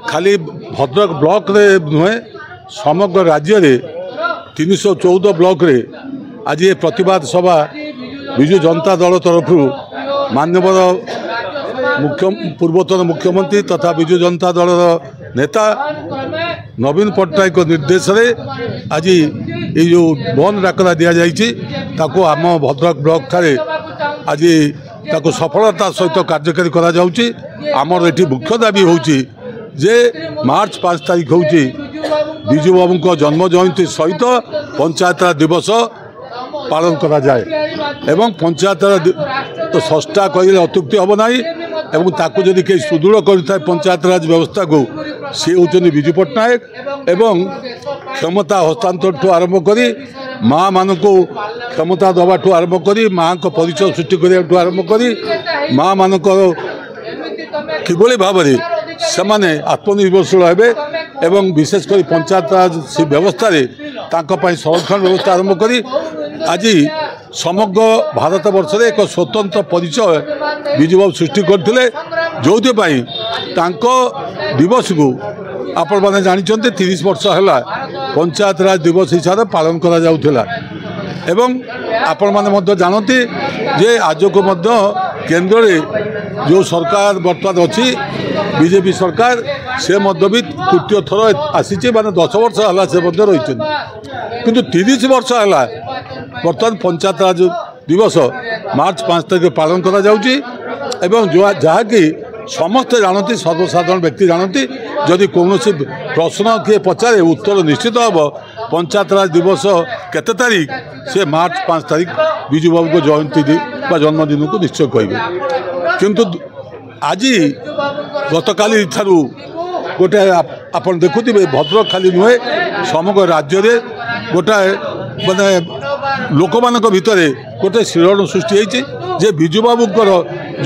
खाली भद्रक ब्लॉक रे नुहे समग्र राज्य रे 314 ब्लॉक रे आज ये प्रतिवाद सभा विजु जनता दल तरफ माननीय पूर्वतन मुख्यमंत्री तथा विजु जनता दल नेता नवीन पट्टनायक निर्देश रे आज ये जो बंद डाकरा दि जाको आम भद्रक ब्लॉक ठारे आज ताको सफलता सहित कार्यकारी करा जाउची। आमर एठी मुख्य दाबी होउची जे मार्च 5 तारीख होउची विजु बाबू को जन्म जयंती सहित पंचायत दिवस पालन करा जाए एवं पंचायत तो षष्ठा कहले अत्युक्ति हम ना एवं ताकू जदि कहीं सुदृढ़ कर पंचायत राज व्यवस्था को सी होचनी विजु पट्टनायक एवं क्षमता हस्तांतर ठू आरंभ करी माँ मान को क्षमता दबा ठू आरंभ करी माँ को परिचय सृष्टि करने आरंभ करी माँ मान किभली भाव से आत्मनिर्भरशील हेबे एवं विशेषकर पंचायत राज व्यवस्था संरक्षण व्यवस्था आरंभ करी आज समग्र भारत वर्ष रे एक स्वतंत्र परिचय विजुबाबू सृष्टि करते जो दिवस को आपण मैंने जानते 30 वर्ष है पंचायत राज दिवस हिसाब से पालन करा जाउथिला एवं आपण मैंने जानते जे आज को केंद्र रे जो सरकार बर्तमान अच्छी बीजेपी सरकार से भी तृतीय थर आसी माने 10 वर्ष है से रही किंतु 30 वर्ष है बर्तमान पंचायत राज दिवस मार्च 5 तारीख पालन करा जाउची एवं जहाँकि समस्ते जानती सर्वसाधारण व्यक्ति जानती जदि कौन प्रश्न किए पचारे उत्तर निश्चित हम पंचायत राज दिवस केते तारीख से मार्च 5 तारीख विजु बाबू को जयंती जन्मदिन को निश्चय कहे किंतु आज गतकाली ठारू गोटे आप देखुवे भद्रक खाली नुहे समग्र राज्य में गोटाए माने लोक मान भितर गोटे शिरण सृष्टि होती जे विजु बाबूर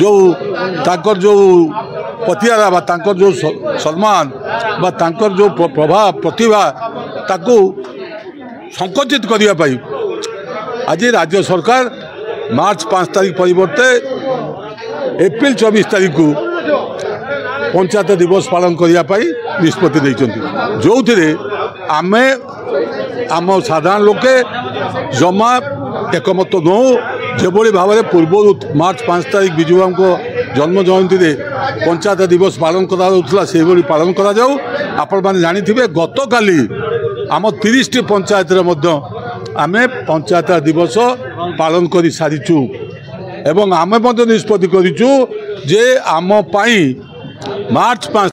जो ताकर जो पतियारा बा ताकर जो सम्मान बा ताकर जो प्रभाव प्रतिभा ताकू संकुचित करने आज राज्य सरकार मार्च 5 तारीख परिवर्ते एप्रिल 24 तारीख को पंचायत दिवस पालन करने निष्पत्ति जो आमे आम साधारण लोके जमा एकमत नौ जो भाव में पूर्व मार्च 5 तारीख विजुबाबू को जन्म जयंती पंचायत दिवस पालन करा पालन करा जाऊ। आपण मैंने जानी गत काली आम 30 टी पंचायत आमे पंचायत दिवस पालन कर सारीचु एवं आमे निष्पत्ति करिचु जे आम पाई मार्च 5